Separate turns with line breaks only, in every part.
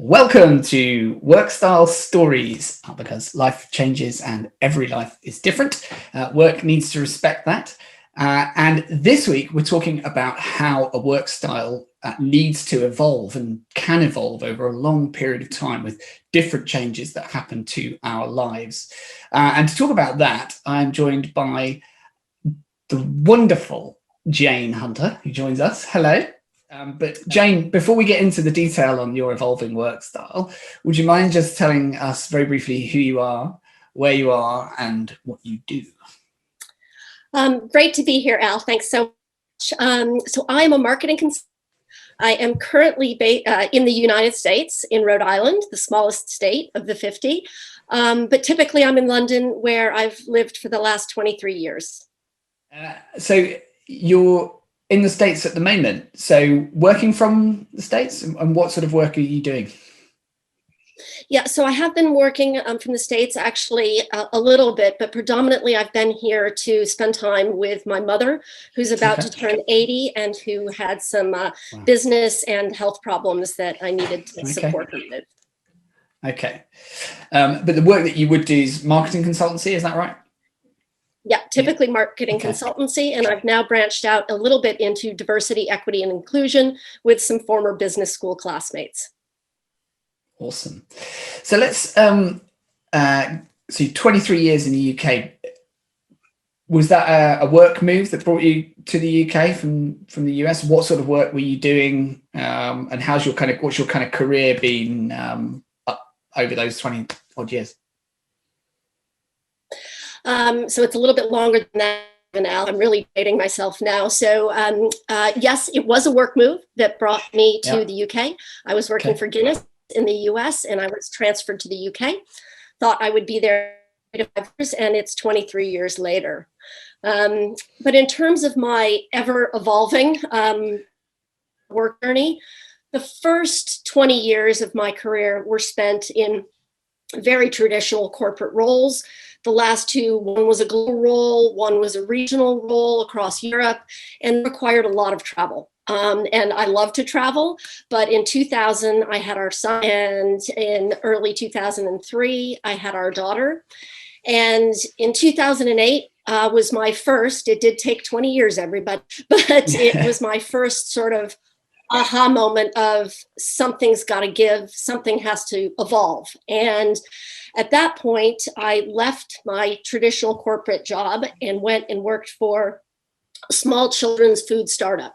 Welcome to Workstyle Stories, because life changes and every life is different. Work needs to respect that. And this week, we're talking about how a work style needs to evolve and can evolve over a long period of time with different changes that happen to our lives. And to talk about that, I'm joined by the wonderful Jane Hunter, who joins us. Hello. But Jane, before we get into the detail on your evolving work style, would you mind just telling us very briefly who you are, where you are, and what you do?
Great to be here, Al. Thanks so much. So I am a marketing consultant. I am currently in the United States, in Rhode Island, the smallest state of the 50. But typically I'm in London, where I've lived for the last 23 years.
So you're in the States at the moment. So working from the States, and what sort of work are you doing?
Yeah, so I have been working from the States actually a little bit, but predominantly I've been here to spend time with my mother, who's about to turn 80 and who had some business and health problems that I needed to support her with.
Okay. But the work that you would do is marketing consultancy, is that right?
Yeah, typically marketing consultancy, and I've now branched out a little bit into diversity, equity, and inclusion with some former business school classmates.
Awesome. So let's, so 23 years in the UK. Was that a work move that brought you to the UK from the US? What sort of work were you doing, and what's your kind of career been over those 20 odd years?
So it's a little bit longer than that now. I'm really dating myself now. So yes, it was a work move that brought me to the UK. I was working for Guinness in the US, and I was transferred to the UK. Thought I would be there 5 years, and it's 23 years later. But in terms of my ever evolving work journey, the first 20 years of my career were spent in very traditional corporate roles. The last two, one was a global role, one was a regional role across Europe, and required a lot of travel. And I love to travel, but in 2000, I had our son, and in early 2003, I had our daughter. And in 2008 was my first, it did take 20 years, everybody, but it was my first sort of aha moment of something's got to give, something has to evolve. And at that point, I left my traditional corporate job and went and worked for a small children's food startup.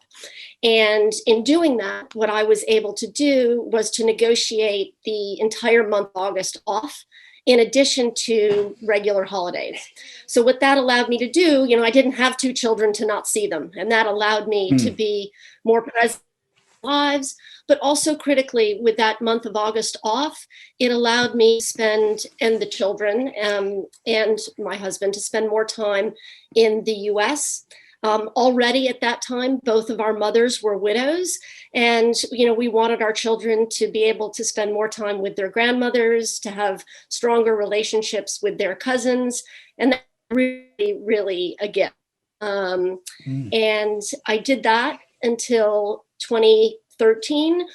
And in doing that, what I was able to do was to negotiate the entire month of August off, in addition to regular holidays. So what that allowed me to do, I didn't have 2 children to not see them. And that allowed me to be more present lives, but also critically, with that month of August off, it allowed me to spend, and the children and my husband, to spend more time in the US. Already at that time, both of our mothers were widows, and we wanted our children to be able to spend more time with their grandmothers, to have stronger relationships with their cousins, and that really, really a gift. And I did that until 2013.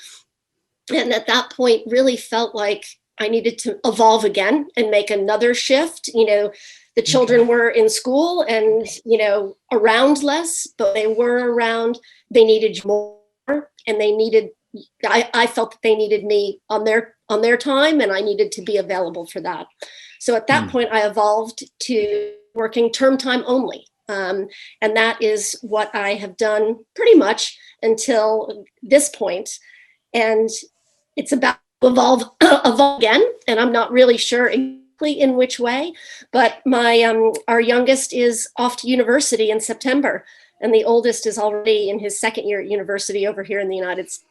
And at that point, really felt like I needed to evolve again and make another shift. The children were in school and, around less, but they were around. They needed more, and I felt that they needed me on their time, and I needed to be available for that. So at that point, I evolved to working term time only. And that is what I have done pretty much until this point. And it's about to evolve again. And I'm not really sure exactly in which way, but our youngest is off to university in September, and the oldest is already in his second year at university over here in the United States.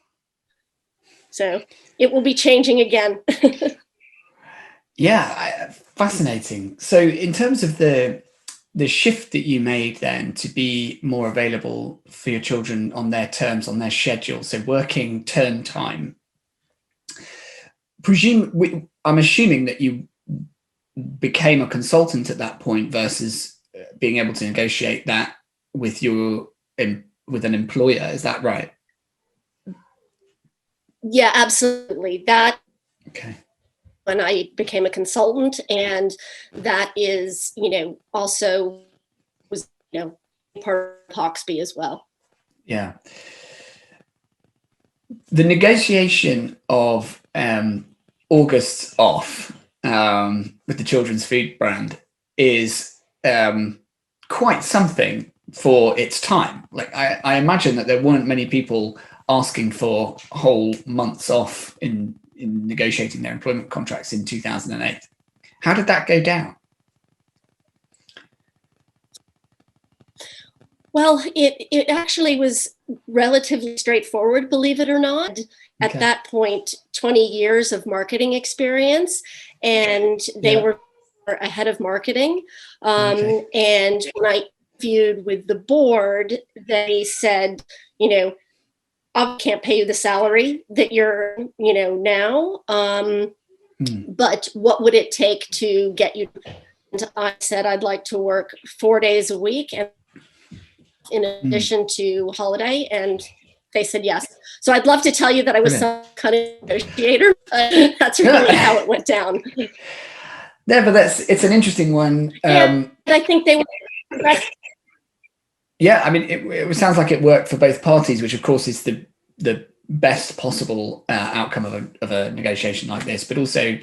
So it will be changing again.
Yeah, fascinating. So in terms of the shift that you made then to be more available for your children on their terms, on their schedule, so working term time, I'm assuming that you became a consultant at that point versus being able to negotiate that with an employer. Is that right?
Yeah, absolutely. That
Okay.
When I became a consultant, and that is, also was, part of Hawksby as well.
Yeah. The negotiation of August's off with the children's food brand is quite something for its time. Like I imagine that there weren't many people asking for whole months off in negotiating their employment contracts in 2008. How did that go down?
Well, it actually was relatively straightforward, believe it or not. At that point, 20 years of marketing experience, and they were ahead of marketing. And when I interviewed with the board, they said, I can't pay you the salary that you're, now. But what would it take to get you? And I said, I'd like to work 4 days a week, and in addition to holiday, and they said yes. So I'd love to tell you that I was some kind of negotiator, but that's really how it went down.
Yeah, but it's an interesting one.
I think they were.
Yeah, I mean, it sounds like it worked for both parties, which of course is the best possible outcome of a negotiation like this. But also,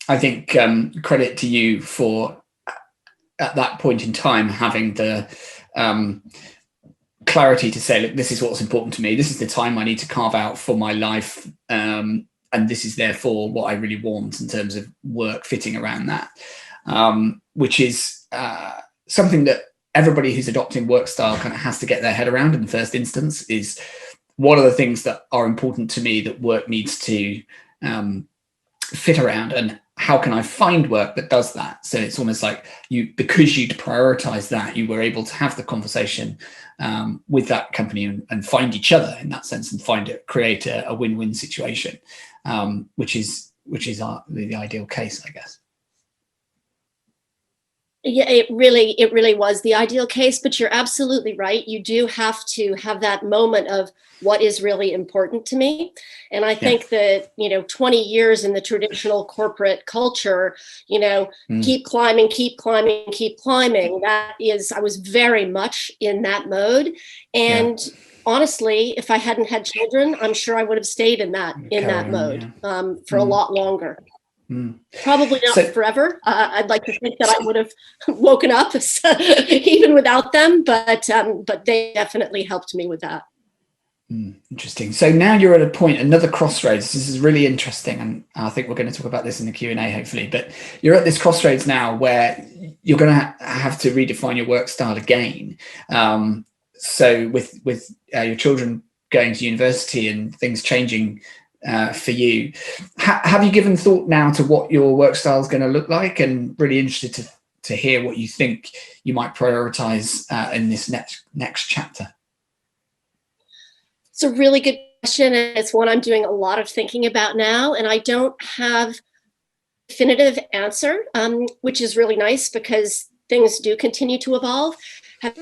I think credit to you for at that point in time having the clarity to say, look, this is what's important to me. This is the time I need to carve out for my life. And this is therefore what I really want in terms of work fitting around that, which is something that everybody who's adopting Workstyle kind of has to get their head around in the first instance is what are the things that are important to me that work needs to fit around, and how can I find work that does that? So it's almost like because you'd prioritize that, you were able to have the conversation with that company and find each other in that sense and create a win-win situation, which is the ideal case, I guess.
Yeah, it really was the ideal case, but you're absolutely right. You do have to have that moment of what is really important to me. And I think that, 20 years in the traditional corporate culture, keep climbing. That is, I was very much in that mode. And honestly, if I hadn't had children, I'm sure I would have stayed in that mode for a lot longer. Probably not forever. I'd like to think that I would have woken up even without them, but they definitely helped me with that.
Interesting. So now you're at a point, another crossroads. This is really interesting, and I think we're going to talk about this in the Q&A hopefully. But you're at this crossroads now where you're going to have to redefine your work style again. So with your children going to university and things changing for you, have you given thought now to what your work style is going to look like? And really interested to hear what you think you might prioritize in this next chapter.
It's a really good question, and it's one I'm doing a lot of thinking about now, and I don't have a definitive answer, which is really nice because things do continue to evolve. I've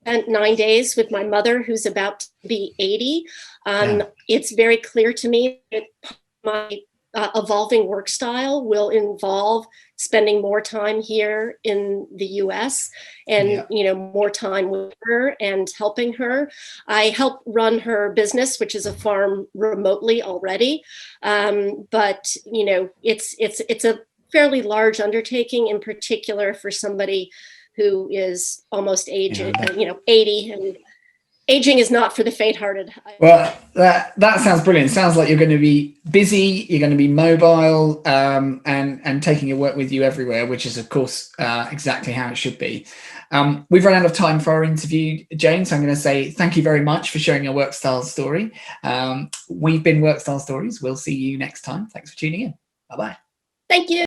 spent 9 days with my mother, who's about to be 80. It's very clear to me that my evolving work style will involve spending more time here in the US and more time with her and helping her. I help run her business, which is a farm remotely already. But it's a fairly large undertaking, in particular for somebody who is almost 80, and aging is not for the faint-hearted.
Well, that sounds brilliant. It sounds like you're going to be busy, you're going to be mobile, and taking your work with you everywhere, which is, of course, exactly how it should be. We've run out of time for our interview, Jane, so I'm going to say thank you very much for sharing your Workstyle story. We've been Workstyle Stories. We'll see you next time. Thanks for tuning in. Bye-bye.
Thank you.